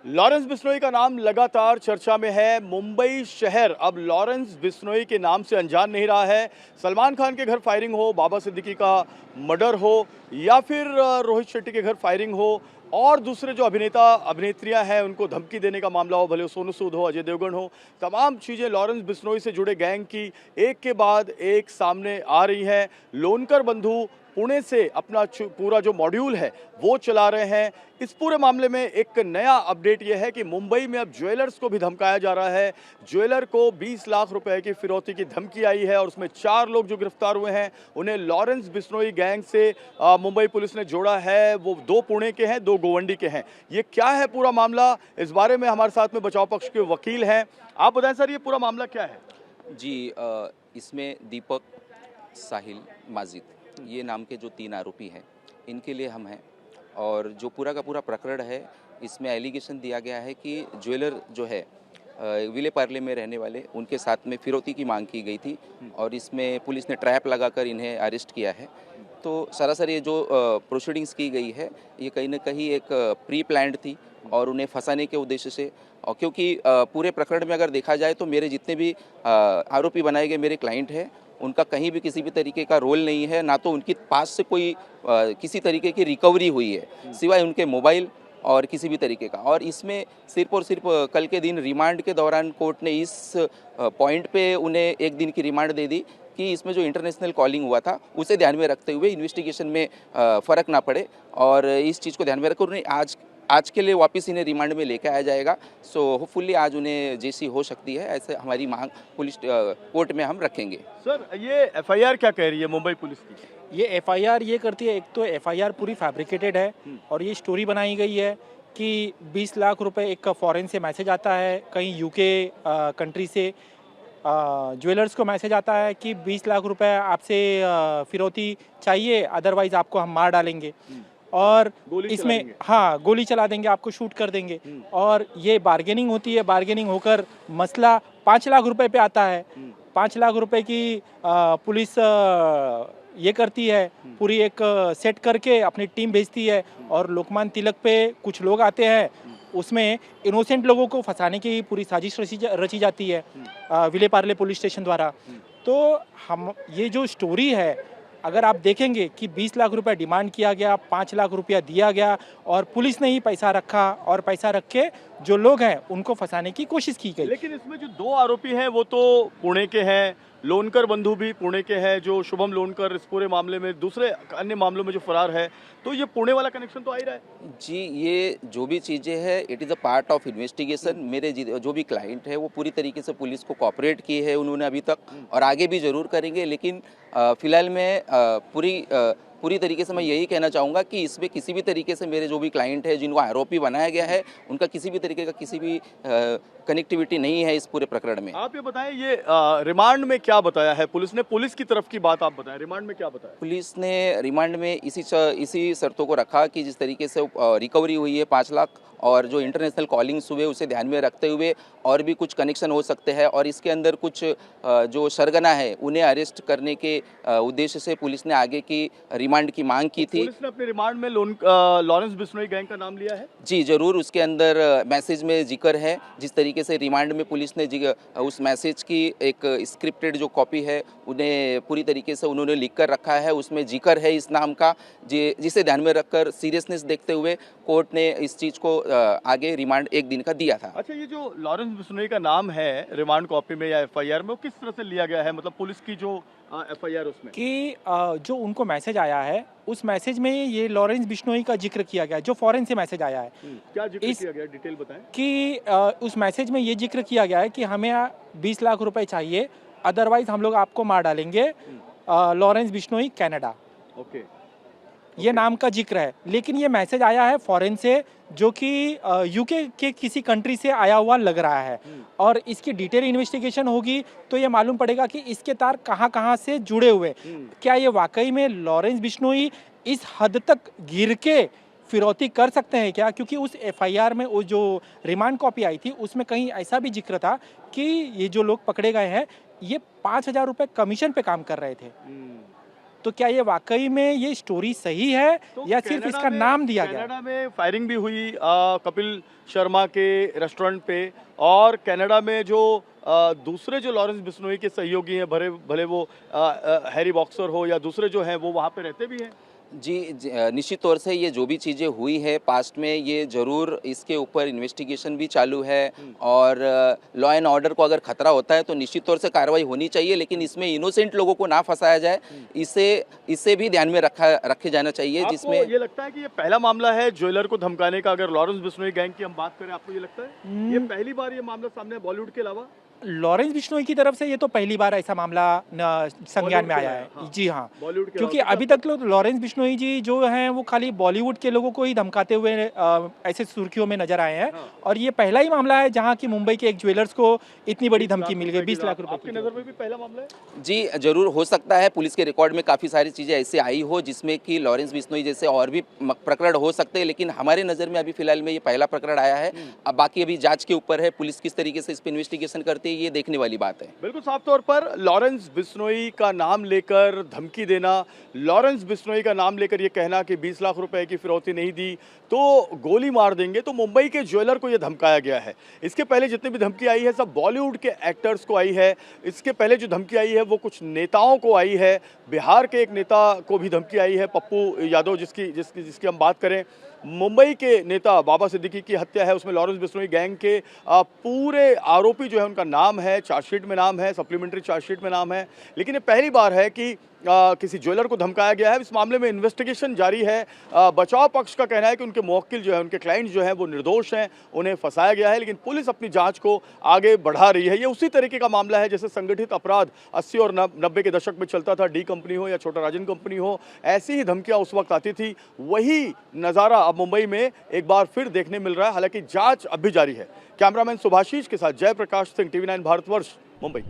Lawrence Bishnoi का नाम लगातार चर्चा में है। मुंबई शहर अब लॉरेंस बिश्नोई के नाम से अनजान नहीं रहा है। सलमान खान के घर फायरिंग हो, बाबा सिद्दीकी का मर्डर हो या फिर रोहित शेट्टी के घर फायरिंग हो और दूसरे जो अभिनेता अभिनेत्रियां हैं उनको धमकी देने का मामला हो, भले सोनू सूद हो, अजय देवगन हो, तमाम चीज़ें लॉरेंस बिश्नोई से जुड़े गैंग की एक के बाद एक सामने आ रही हैं। लोनकर बंधु पुणे से अपना पूरा जो मॉड्यूल है वो चला रहे हैं। इस पूरे मामले में एक नया अपडेट यह है कि मुंबई में अब ज्वेलर्स को भी धमकाया जा रहा है। ज्वेलर को 20 लाख रुपए की फिरौती की धमकी आई है और उसमें 4 लोग जो गिरफ्तार हुए हैं उन्हें लॉरेंस बिश्नोई गैंग से मुंबई पुलिस ने जोड़ा है। वो 2 पुणे के हैं, 2 गोवंडी के हैं। ये क्या है पूरा मामला, इस बारे में हमारे साथ में बचाव पक्ष के वकील हैं। आप बताएं सर, ये पूरा मामला क्या है? जी, इसमें दीपक, साहिल, माजिद ये नाम के जो 3 आरोपी हैं, इनके लिए हम हैं। और जो पूरा का पूरा प्रकरण है, इसमें एलिगेशन दिया गया है कि ज्वेलर जो है विले पार्ले में रहने वाले, उनके साथ में फिरौती की मांग की गई थी और इसमें पुलिस ने ट्रैप लगाकर इन्हें अरेस्ट किया है। तो सरासर ये जो प्रोसीडिंग्स की गई है, ये कहीं ना कहीं एक प्री प्लान्ड थी और उन्हें फंसाने के उद्देश्य से। और क्योंकि पूरे प्रकरण में अगर देखा जाए तो मेरे जितने भी आरोपी बनाए गए मेरे क्लाइंट हैं, उनका कहीं भी किसी भी तरीके का रोल नहीं है, ना तो उनके पास से कोई किसी तरीके की रिकवरी हुई है सिवाय उनके मोबाइल और किसी भी तरीके का। और इसमें सिर्फ और सिर्फ कल के दिन रिमांड के दौरान कोर्ट ने इस पॉइंट पे उन्हें 1 दिन की रिमांड दे दी कि इसमें जो इंटरनेशनल कॉलिंग हुआ था उसे ध्यान में रखते हुए इन्वेस्टिगेशन में फ़र्क ना पड़े, और इस चीज़ को ध्यान में रखकर उन्हें आज के लिए वापस इन्हें रिमांड में लेकर आया जाएगा। सो होपफुली आज उन्हें जेसी हो सकती है, ऐसे हमारी मांग पुलिस कोर्ट में हम रखेंगे। सर, ये एफआईआर क्या कह रही है मुंबई पुलिस की? ये एफआईआर ये करती है, एक तो एफआईआर पूरी फैब्रिकेटेड है और ये स्टोरी बनाई गई है कि 20 लाख रुपए एक फॉरेन से मैसेज आता है, कहीं यूके कंट्री से ज्वेलर्स को मैसेज आता है कि 20 लाख रुपए आपसे फिरौती चाहिए, अदरवाइज आपको हम मार डालेंगे और इसमें गोली चला देंगे, आपको शूट कर देंगे। और ये बार्गेनिंग होती है, बार्गेनिंग होकर मसला 5 लाख रुपए पे आता है। 5 लाख रुपए की पुलिस ये करती है, पूरी एक सेट करके अपनी टीम भेजती है और लोकमान्य तिलक पे कुछ लोग आते हैं, उसमें इनोसेंट लोगों को फंसाने की पूरी साजिश रची जाती है विले पार्ले पुलिस स्टेशन द्वारा। तो हम ये जो स्टोरी है, अगर आप देखेंगे कि 20 लाख रुपए डिमांड किया गया, 5 लाख रुपया दिया गया और पुलिस ने ही पैसा रखा और पैसा रख के जो लोग हैं उनको फंसाने की कोशिश की गई। लेकिन इसमें जो 2 आरोपी हैं वो तो पुणे के हैं, लोनकर बंधु भी पुणे के हैं, जो शुभम लोनकर इस पूरे मामले में दूसरे अन्य मामलों में जो फरार है, तो ये पुणे वाला कनेक्शन तो आ ही रहा है। जी, ये जो भी चीज़ें हैं, it is a part of investigation. मेरे जो भी क्लाइंट है वो पूरी तरीके से पुलिस को कोऑपरेट की है उन्होंने अभी तक, और आगे भी ज़रूर करेंगे। लेकिन फिलहाल मैं पूरी तरीके से मैं यही कहना चाहूँगा कि इसमें किसी भी तरीके से मेरे जो भी क्लाइंट है जिनको आरोपी बनाया गया है, उनका किसी भी तरीके का किसी भी कनेक्टिविटी नहीं है इस पूरे प्रकरण में। आप ये बताएं, ये रिमांड में क्या बताया है पुलिस ने? पुलिस की तरफ की बात आप बताएं, रिमांड में क्या बताया? पुलिस ने रिमांड में इसी शर्तों को रखा कि जिस तरीके से रिकवरी हुई है 5 लाख और जो इंटरनेशनल कॉलिंग्स हुए उसे ध्यान में रखते हुए और भी कुछ कनेक्शन हो सकते हैं, और इसके अंदर कुछ जो सरगना है उन्हें अरेस्ट करने के उद्देश्य से पुलिस ने आगे की रिमांड की मांग की थी। पुलिस ने अपने रिमांड में लॉरेंस बिश्नोई गैंग का नाम लिया है? जी ज़रूर, उसके अंदर मैसेज में जिक्र है। जिस तरीके से रिमांड में पुलिस ने उस मैसेज की एक स्क्रिप्टेड जो कॉपी है उन्हें पूरी तरीके से उन्होंने लिख कर रखा है, उसमें जिक्र है इस नाम का, जिसे ध्यान में रखकर सीरियसनेस देखते हुए कोर्ट ने इस चीज़ को आगे रिमांड 1 दिन का दिया था। अच्छा, ये जो लॉरेंस बिश्नोई का नाम है रिमांड कॉपी में या एफआईआर में, वो किस तरह से लिया गया है? मतलब पुलिस की जो एफआईआर उसमें कि जो उनको मैसेज आया है उस मैसेज में ये लॉरेंस बिश्नोई का जिक्र किया गया है, जो फॉरेन से मैसेज आया है। क्या जिक्र किया गया, डिटेल बताएं। कि उस मैसेज में ये जिक्र किया गया है कि हमें 20 लाख रुपए चाहिए, अदरवाइज हम लोग आपको मार डालेंगे। लॉरेंस बिश्नोई, कनाडा, ओके, ये नाम का जिक्र है। लेकिन ये मैसेज आया है फॉरेन से, जो कि यूके के किसी कंट्री से आया हुआ लग रहा है, और इसकी डिटेल इन्वेस्टिगेशन होगी तो ये मालूम पड़ेगा कि इसके तार कहाँ से जुड़े हुए। क्या ये वाकई में लॉरेंस बिश्नोई इस हद तक गिर के फिरौती कर सकते हैं क्या? क्योंकि उस एफआईआर में वो जो रिमांड कॉपी आई थी उसमें कहीं ऐसा भी जिक्र था कि ये जो लोग पकड़े गए हैं ये 5,000 रुपये कमीशन पे काम कर रहे थे। तो क्या ये वाकई में ये स्टोरी सही है तो या सिर्फ कनाडा इसका में- नाम दिया गया है? कनाडा में फायरिंग भी हुई कपिल शर्मा के रेस्टोरेंट पे, और कनाडा में जो दूसरे जो लॉरेंस बिश्नोई के सहयोगी हैं, भले भले वो हैरी बॉक्सर हो या दूसरे जो हैं, वो वहाँ पे रहते भी हैं। निश्चित तौर से ये जो भी चीज़ें हुई है पास्ट में, ये ज़रूर इसके ऊपर इन्वेस्टिगेशन भी चालू है, और लॉ एंड ऑर्डर को अगर खतरा होता है तो निश्चित तौर से कार्रवाई होनी चाहिए, लेकिन इसमें इनोसेंट लोगों को ना फंसाया जाए, इसे भी ध्यान में रखे जाना चाहिए। आपको जिसमें ये लगता है कि ये पहला मामला है ज्वेलर को धमकाने का? अगर लॉरेंस बिश्नोई गैंग की हम बात करें, आपको ये लगता है ये पहली बार ये मामला सामने है बॉलीवुड के अलावा? लॉरेंस बिश्नोई की तरफ से ये तो पहली बार ऐसा मामला संज्ञान में आया है। हाँ। जी हाँ, बॉलीवुड के क्योंकि अलावा अभी तक लॉरेंस बिश्नोई जी जो हैं वो खाली बॉलीवुड के लोगों को ही धमकाते हुए ऐसे सुर्खियों में नजर आए हैं, हाँ। और ये पहला ही मामला है जहां की मुंबई के एक ज्वेलर्स को इतनी बड़ी धमकी मिल गई, 20 लाख रुपए आपकी की। नजर में भी पहला मामला है? जी जरूर हो सकता है, पुलिस के रिकॉर्ड में काफ़ी सारी चीज़ें ऐसे आई हो जिसमें कि लॉरेंस बिश्नोई जैसे और भी प्रकरण हो सकते हैं, लेकिन हमारे नज़र में अभी फिलहाल में ये पहला प्रकरण आया है। अब बाकी अभी जांच के ऊपर है, पुलिस किस तरीके से इस पर इन्वेस्टिगेशन करती है, ये देखने वाली बात है। बिल्कुल साफ तौर पर लॉरेंस बिश्नोई का नाम लेकर धमकी देना, लॉरेंस बिश्नोई का नाम लेकर ये कहना कि 20 लाख रुपए की फिरौती नहीं दी तो गोली मार देंगे, तो मुंबई के ज्वेलर को ये धमकाया गया है। इसके पहले जितनी भी धमकी आई है सब बॉलीवुड के एक्टर्स को आई है। इसके पहले जो धमकी आई है वो कुछ नेताओं को आई है। बिहार के एक नेता को भी धमकी आई है, पप्पू यादव, जिसकी हम बात करें। मुंबई के नेता बाबा सिद्दीकी की हत्या है, उसमें लॉरेंस बिश्नोई गैंग के पूरे आरोपी जो है उनका नाम है, चार्जशीट में नाम है, सप्लीमेंट्री चार्जशीट में नाम है। लेकिन ये पहली बार है कि किसी ज्वेलर को धमकाया गया है। इस मामले में इन्वेस्टिगेशन जारी है। बचाव पक्ष का कहना है कि उनके मुवक्किल जो है, उनके क्लाइंट जो है वो निर्दोष हैं, उन्हें फंसाया गया है, लेकिन पुलिस अपनी जांच को आगे बढ़ा रही है। ये उसी तरीके का मामला है जैसे संगठित अपराध 80 और 90 के दशक में चलता था, डी कंपनी हो या छोटा राजन कंपनी हो, ऐसी ही धमकियां उस वक्त आती थी। वही नज़ारा अब मुंबई में एक बार फिर देखने मिल रहा है, हालांकि जांच अब भी जारी है। कैमरामैन सुभाषीष के साथ जयप्रकाश सिंह, TV9 भारतवर्ष, मुंबई।